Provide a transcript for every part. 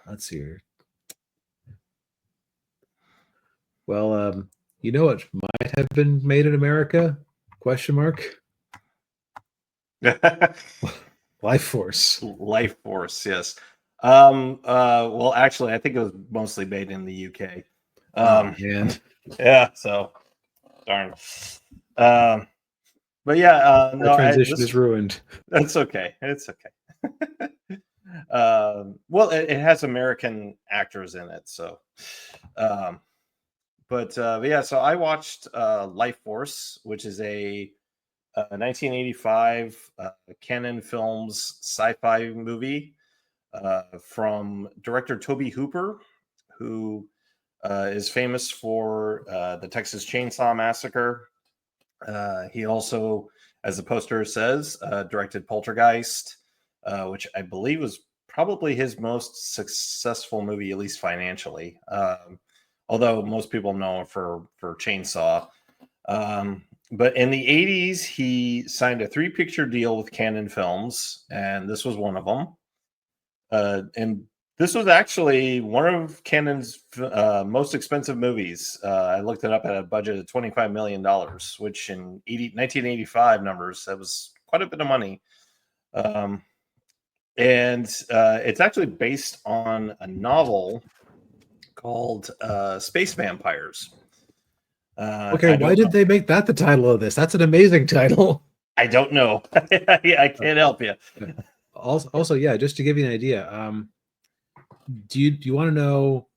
Let's see here. Well, you know what might have been made in America? Question mark. Lifeforce. Lifeforce, yes. Well, actually, I think it was mostly made in the UK. Oh man. Yeah, so darn. But yeah, The no, transition is ruined. that's okay. It's okay. Well, it has American actors in it, so. Um, but yeah, so I watched Life Force, which is a 1985 Canon Films sci-fi movie from director Tobe Hooper, who is famous for the Texas Chainsaw Massacre. He also, as the poster says, directed Poltergeist, which I believe was probably his most successful movie, at least financially. Although most people know him for Chainsaw. But in the 80s, he signed a 3-picture deal with Canon Films, and this was one of them. And this was actually one of Canon's most expensive movies. I looked it up at a budget of $25 million, which in 1985 numbers, that was quite a bit of money. And it's actually based on a novel called Space Vampires. Okay, why did they make that the title of this? That's an amazing title. I don't know. I can't help you. Also, yeah, just to give you an idea, do you want to know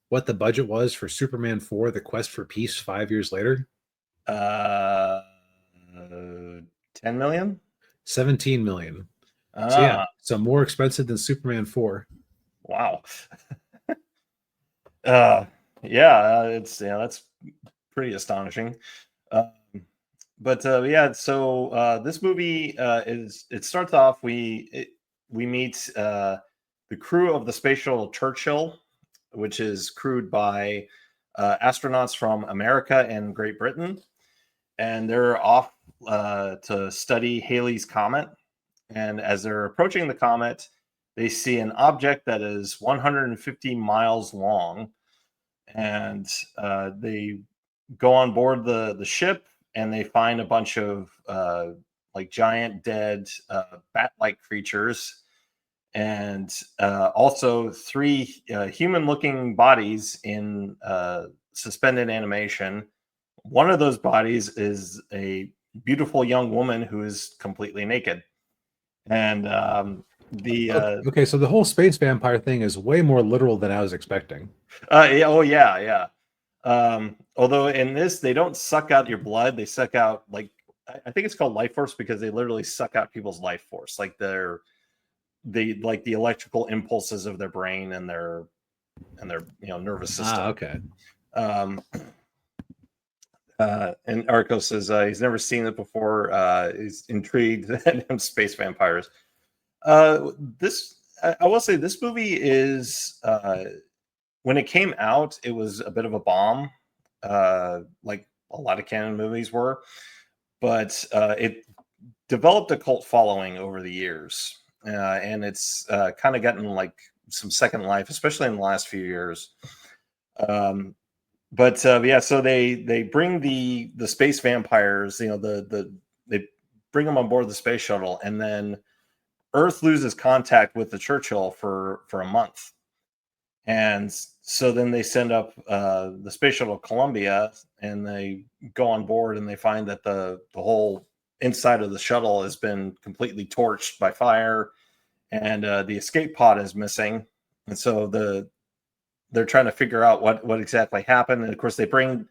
what the budget was for Superman 4: The Quest for Peace 5 years later? 10 million? 17 million. So yeah, so more expensive than Superman 4. Wow. That's pretty astonishing. But yeah, so this movie it starts off, we meet the crew of the space shuttle Churchill, which is crewed by astronauts from America and Great Britain, and they're off to study Halley's Comet. And as they're approaching the comet, they see an object that is 150 miles long, and they go on board the ship, and they find a bunch of like giant dead bat-like creatures, and also 3 human-looking bodies in suspended animation. One of those bodies is a beautiful young woman who is completely naked. And okay, so the whole space vampire thing is way more literal than I was expecting. Yeah. Although in this, they don't suck out your blood; they suck out, like, I think it's called Life Force because they literally suck out people's life force, like like the electrical impulses of their brain and their nervous system. Okay. And Arco says he's never seen it before. He's intrigued in space vampires. I will say this movie is when it came out, it was a bit of a bomb, like a lot of Canon movies were, but it developed a cult following over the years, and it's kind of gotten like some second life, especially in the last few years. But yeah, so they bring the space vampires, they bring them on board the space shuttle, and then Earth loses contact with the Churchill for a month. And so then they send up the space shuttle Columbia, and they go on board, and they find that the whole inside of the shuttle has been completely torched by fire, and the escape pod is missing. And so they're trying to figure out what exactly happened. And of course, they bring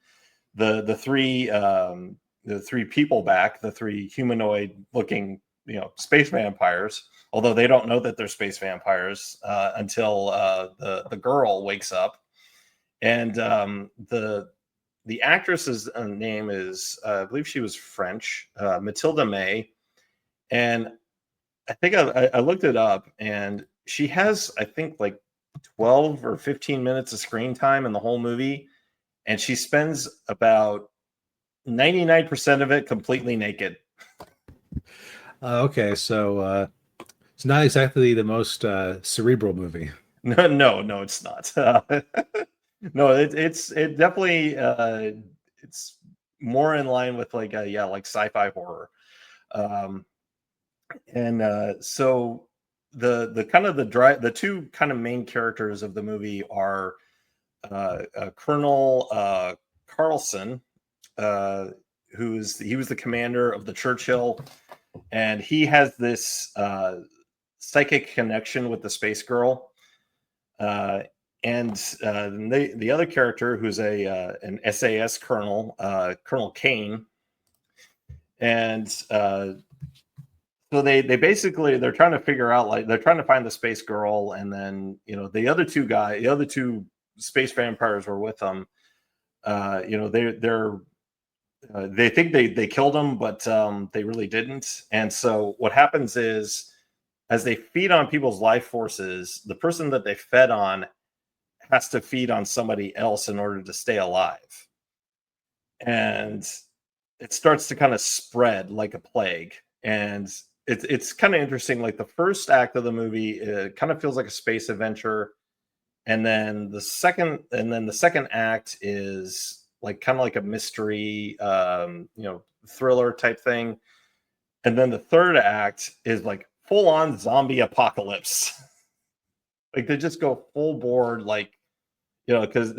the 3 people back, the 3 humanoid looking space vampires, although they don't know that they're space vampires until the girl wakes up. And the actress's name is I believe she was French, Mathilda May, and I think I looked it up, and she has, I think, like 12 or 15 minutes of screen time in the whole movie, and she spends about 99% of it completely naked. Okay, so it's not exactly the most cerebral movie. No, it's not. No, it definitely it's more in line with like like sci-fi horror. Um, and so the kind of the two kind of main characters of the movie are Colonel Carlson, he was the commander of the Churchill, and he has this psychic connection with the space girl. And the other character, who's an SAS colonel, Colonel Kane, and so they basically they're trying to figure out, like, they're trying to find the space girl, and then the other two space vampires were with them. They think they killed him, but they really didn't. And so what happens is, as they feed on people's life forces, the person that they fed on has to feed on somebody else in order to stay alive. And it starts to kind of spread like a plague. And it's kind of interesting. Like, the first act of the movie, it kind of feels like a space adventure. And then the second act is like kind of like a mystery, thriller type thing. And then the third act is like full on zombie apocalypse. Like, they just go full board, like, because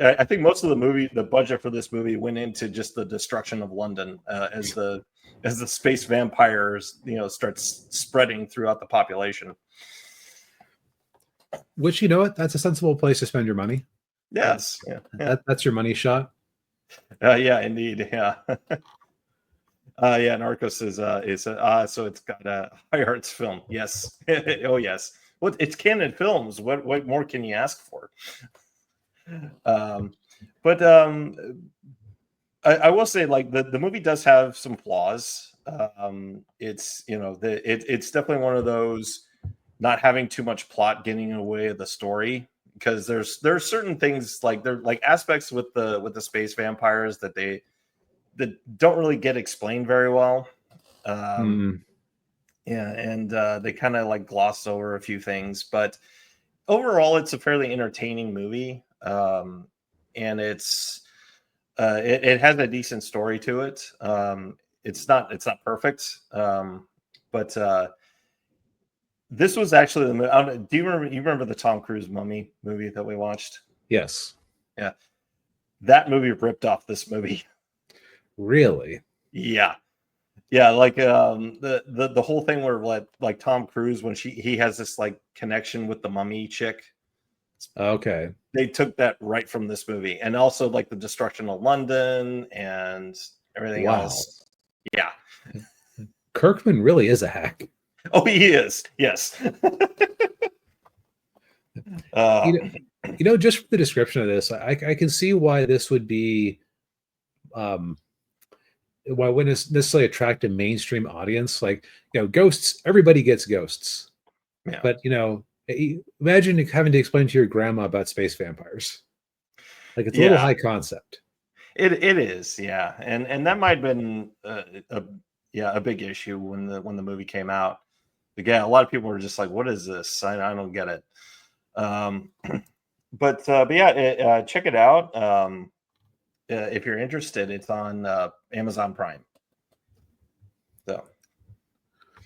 I think most of the movie, the budget for this movie went into just the destruction of London, as the space vampires, starts spreading throughout the population. Which, you know what? That's a sensible place to spend your money. Yes. That's your money shot. Yeah, indeed. Yeah. Narcos is so it's got a high arts film. Yes. Oh yes. What, it's Canon Films. What more can you ask for? But I will say, like, the movie does have some flaws. It's it's definitely one of those, not having too much plot getting in the way of the story, because there's certain things, like, there like aspects with the space vampires that don't really get explained very well. Yeah, and they kind of like gloss over a few things, but overall it's a fairly entertaining movie. And it has a decent story to it. It's not perfect, but this was actually do you remember the Tom Cruise Mummy movie that we watched? Yes. Yeah, that movie ripped off this movie. Really? Yeah. Like, the whole thing where, like Tom Cruise, when he has this like connection with the mummy chick. Okay. They took that right from this movie, and also like the destruction of London and everything else. Yeah. Kirkman really is a hack. Oh, he is. Yes. Just for the description of this, I can see why this would be, why wouldn't necessarily attract a mainstream audience. Like, ghosts, everybody gets ghosts. Yeah. But, imagine having to explain to your grandma about space vampires. Like, it's a little high concept. It is, yeah. And that might have been a big issue when the movie came out. Again, a lot of people were just like, what is this? I don't get it. But yeah, check it out. If you're interested, it's on Amazon Prime. So